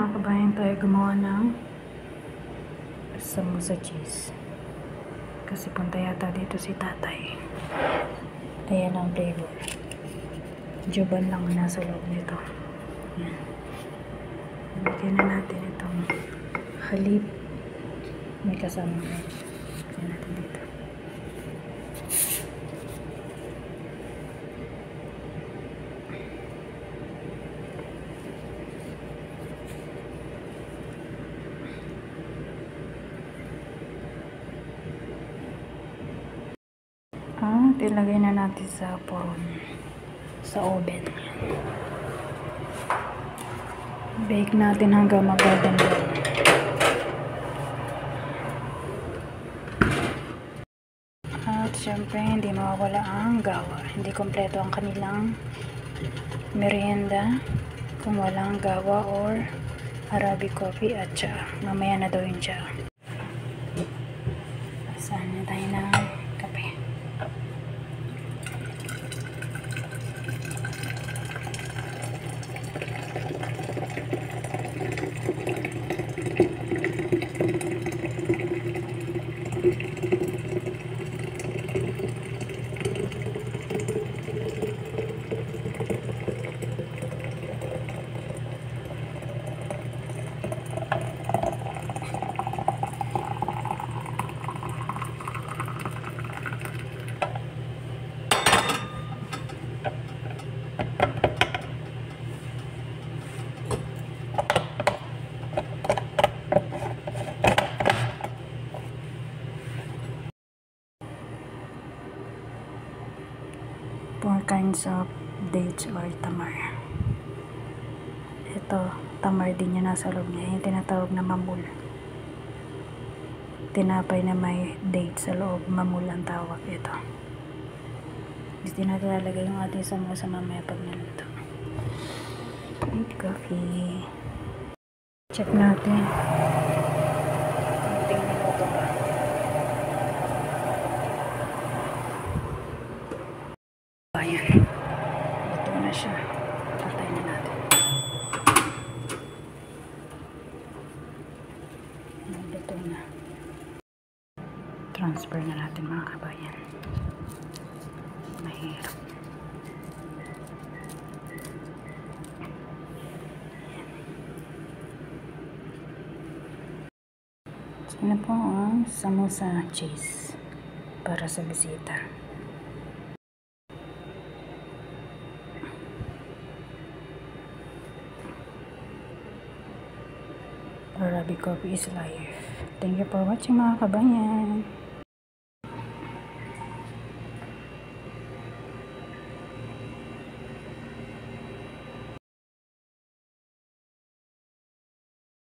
mga kabayan, tayo gumawa ng samosa cheese. Kasi punta yata dito si tatay. Ayan ang flavor. Juban lang nasa loob nito. Ayan. Lagyan na natin itong halip. May kasama na. Lagyan natin dito. Ilagay na natin sa sa oven. Bake natin hanggang mag-golden brown. At syempre hindi mawawala ang gawa. Hindi kompleto ang kanilang merienda kung walang gawa or Arabic coffee at tsa. Mamaya na daw yung tsa. Saan na tayo ng kape. Four kinds of dates or tamar. Ito, tamar din yung nasa loob niya. Yung tinatawag na mamul. Tinapay na may date sa loob. Mamul ang tawag ito. Gusto natin lalagay yung ating samosa mamaya pag naluto. Eat coffee. Check natin. Konting minuto ba. Ayan. Luto na siya. Patay na natin. Luto na. Transfer na natin mga kabayan. Mahirap. So, ano po ang samosa cheese para sa bisita. Arabic coffee is life. Thank you for watching mga kabayan.